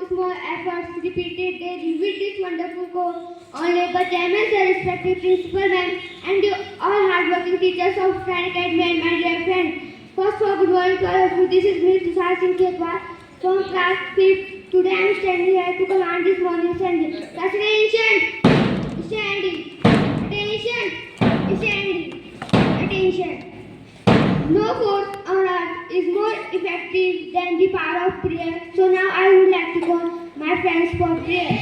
small efforts repeated daily with this wonderful cause. Honorable Chairman, sir, respected principal ma'am, and you all hardworking teachers of Stan Academy and my dear friends. First of all, good morning to all of you. This is Ms. Tushar Singh Khetwal from class 5th. Today I am standing here to command this morning assembly. Class attention! Standing! Attention! Standing! Attention! No force on earth is more effective than the power of prayer. So now I would like to call my friends for prayer.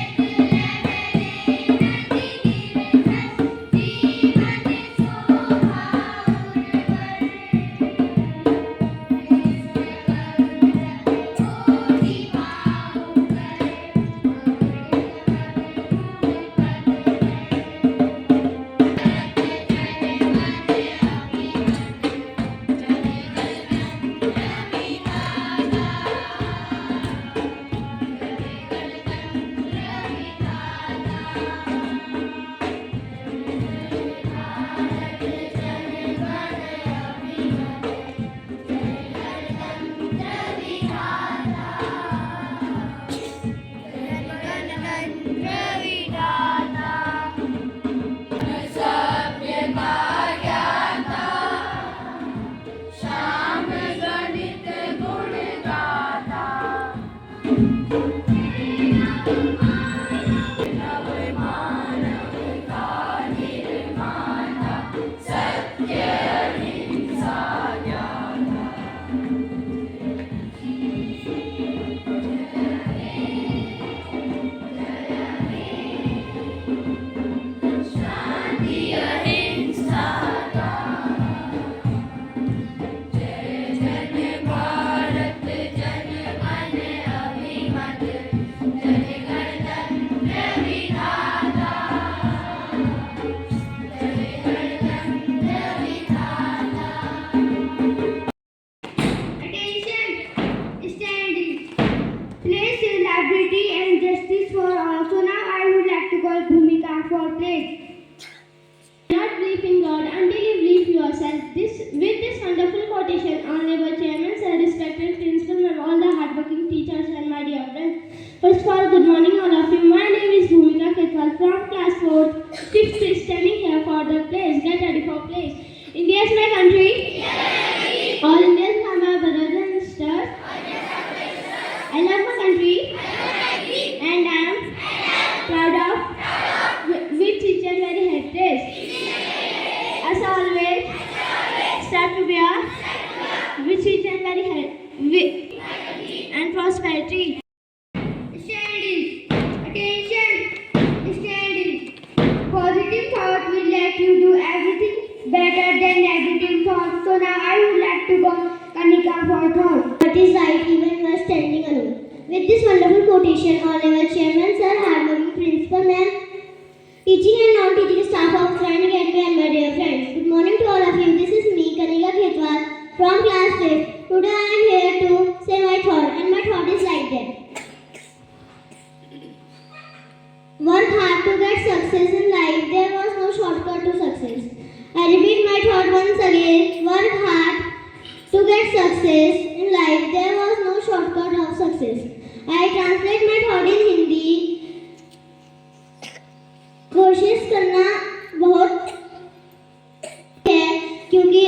Place liberty and justice for all. So now I would like to call Bhumika for place. Do not believe in God until you believe yourself. With this wonderful quotation, Honorable Chairman, sir, respected principal, and all the hardworking teachers and my dear friends. First of all, good morning all of you. My name is Bhumika Khetwal from class 4th. 5th standing here for the place. Get ready for place. India is my country. All Indians are my brothers and sisters. I love my country. And I am proud of which each and very heritage. As always, start to bear which each and very and prosperity. Standing. Attention. Standing. Positive thought will let you do everything better than negative thought. So now I would like to call Kanika for thought. What is right even you are standing alone. With this wonderful quotation, Honorable Chairman, sir, hardworking principal, ma'am, teaching and non-teaching staff of Stan Academy and my dear friends. Good morning to all of you. This is me, Kanika Khetwal from class 5th. Today I am here to say my thought, and my thought is like that. Work hard to get success in life. There was no shortcut to success. I repeat my thought once again. Work hard to get success in life. There was no shortcut of success. I translate my thought in Hindi. कोशिश करना बहुत है क्योंकि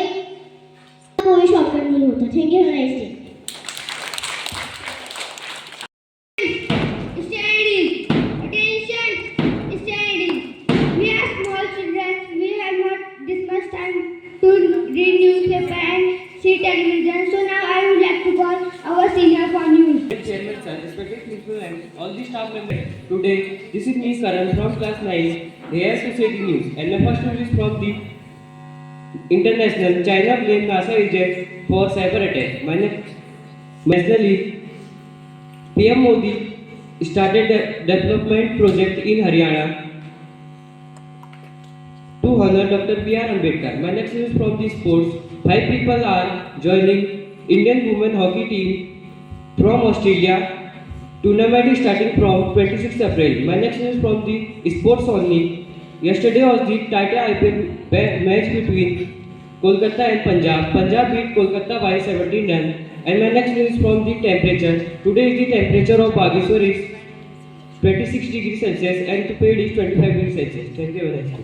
कोई shortcut नहीं होता. Thank you. Nice day. Standing. Attention. Standing. We are small children. We have not this much time to read newspaper and see television. So now I would like to call our senior for news. Chairman sir, respected principal and all the staff members. Today, this is Ms. Karan from class 9. Here to say the news. And my first news is from the international. China blamed NASA reject for cyber attack. Nationally, PM Modi started a development project in Haryana to honor Dr. B.R. Ambedkar. My next news from the sports. 5 people are joining Indian women hockey team from Australia. Tournament is starting from 26th April. My next news from the sports only. Yesterday was the title IPL match between Kolkata and Punjab. Punjab beat Kolkata by 17 runs. And my next news is from the temperature. Today is the temperature of Bageshwar is 26 degrees Celsius and Tuped is 25 degrees Celsius. Thank you very much.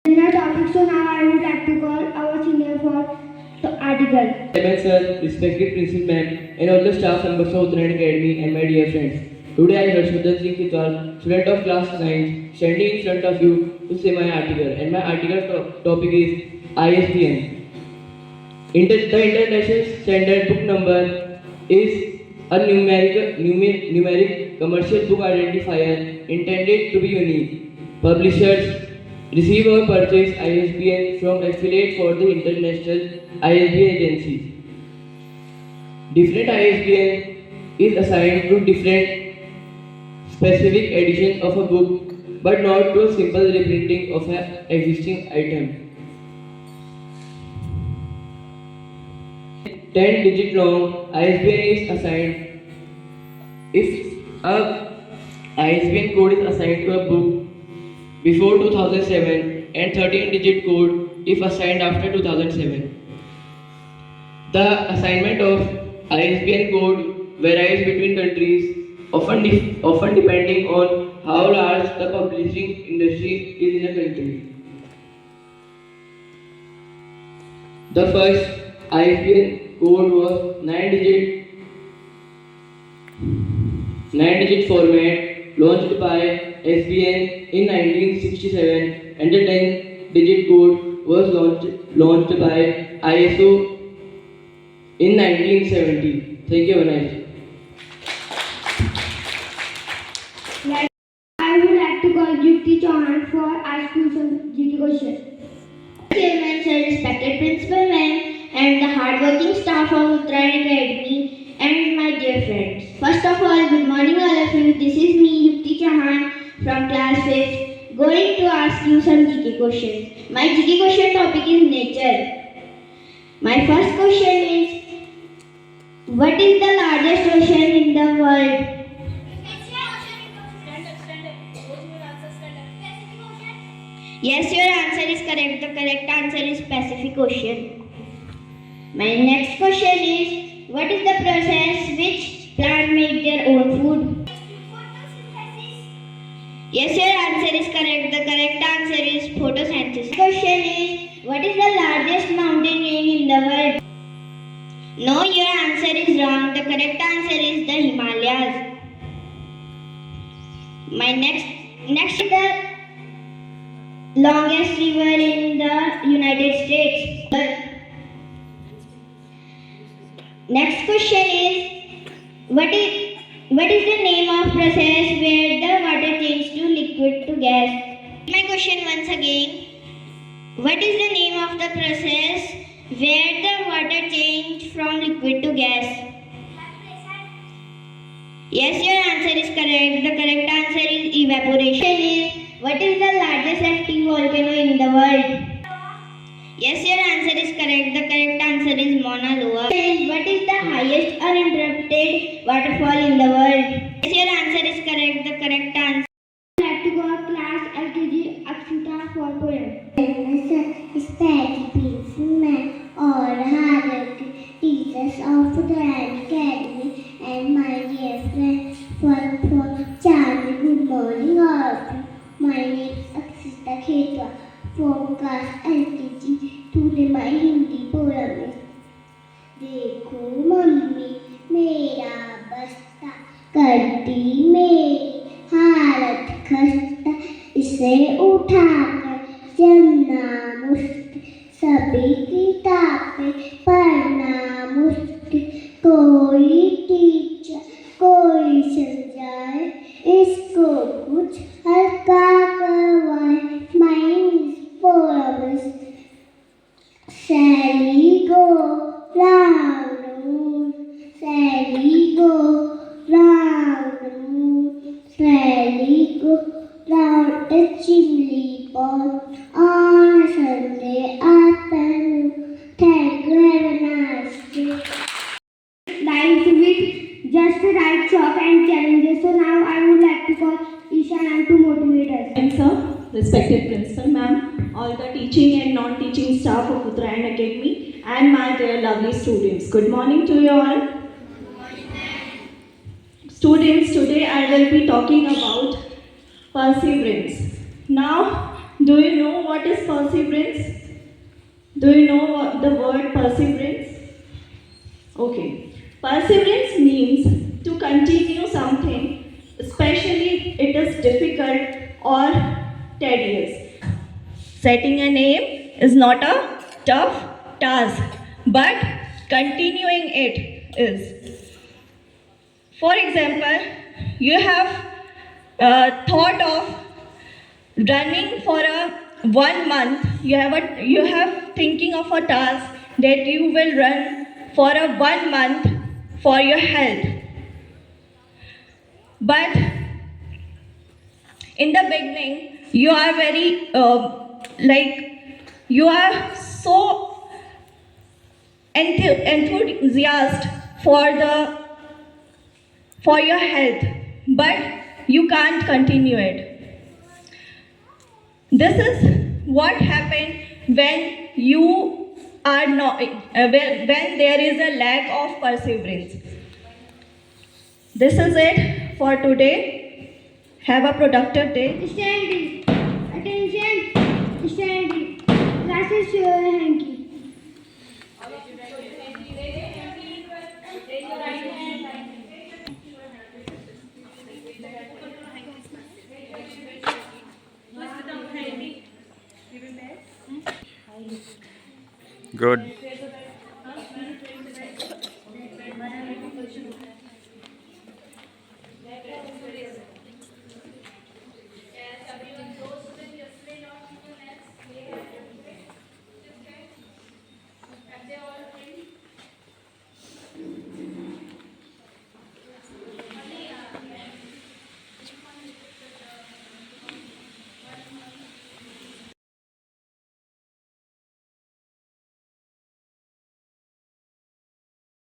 General topic, so now I would like to call our senior for the article. Chairman sir, respected principal ma'am, and all the staff members of Uttarakhand Academy and my dear friends. Today I, Harshvardhan Singh Kitwal, student of class 9, standing in front of you to say my article. And my article topic is ISBN. The International Standard Book Number is a numeric commercial book identifier intended to be unique. Publishers receive or purchase ISBN from affiliate for the international ISBN agencies. Different ISBN is assigned to different specific edition of a book, but not to a simple reprinting of an existing item. 10-digit long ISBN is assigned if a ISBN code is assigned to a book before 2007 and 13-digit code if assigned after 2007. The assignment of ISBN code varies between countries, often depending on how large the publishing industry is in a country. The first ISBN code was 9-digit format launched by SBN in 1967, and the 10-digit code was launched by ISO in 1970. Thank you very much. I would like to call Yukti Chauhan for asking some GK questions. Chairman, sir, respected principal ma'am, and the hardworking staff of Uttarakhand Academy, and my dear friends. First of all, good morning all of you. This is me, Yukti Chauhan, from class 5th, going to ask you some GK questions. My GK question topic is nature. My first question is, what is the largest ocean in the world? Yes, your answer is correct. The correct answer is Pacific Ocean. My next question is, what is the process which plants make their own food? Yes, your answer is correct. The correct answer is photosynthesis. Question is, what is the largest mountain range in the world? No, your answer is wrong. The correct answer is the Himalayas. My next is the longest river in the United States. Next question is, what is the name of process where the water changes to liquid to gas? My question once again, what is the name of the process where the water changes from liquid to gas? Yes, your answer is correct. The correct answer is evaporation. What is the largest active volcano in the world? Yes, your answer is correct. The correct answer is Mauna Loa. What is the highest uninterrupted waterfall in the world? Yes, your answer is correct. The correct answer. I would like to call class LKG Akshita for poem. Respected principal, all hardworking teachers of the academy, and my dear friends, for charming good morning all of you. My name is Akshita Khetwa from class LKG. Today my Hindi poem is देखो mummy मेरा बस्ता करती मेरी हालत खस्ता इसे उठाकर चलना मुश्किल सभी किताबें पढ़ना मुश्किल कोई टीचर कोई समझाए इसको कुछ हल्का करवाए mind poems Sally go round the moon, Sally go round the moon, Sally go round the chimney pot on a Sunday afternoon. Thank you, have a nice day. Life with just the right shock and challenges. So now I would like to call Ishan and to motivate us. And sir, respected principal ma'am, all the teaching and non-teaching staff of Uttarakhand Academy, and my dear lovely students. Good morning to you all. Students, today I will be talking about perseverance. Now, do you know what is perseverance? Do you know what the word perseverance? Okay. Perseverance means to continue something, especially it is difficult or tedious. Setting an aim is not a tough task, but continuing it is. For example, you have thought of running for a 1 month. You have thinking of a task that you will run for a 1 month for your health. But in the beginning, you are very you are so enthusiastic for your health, but you can't continue it. This is what happens when you are not when there is a lack of perseverance. This is it for today. Have a productive day. Standing. Attention. Standing. Classes hanky. Good.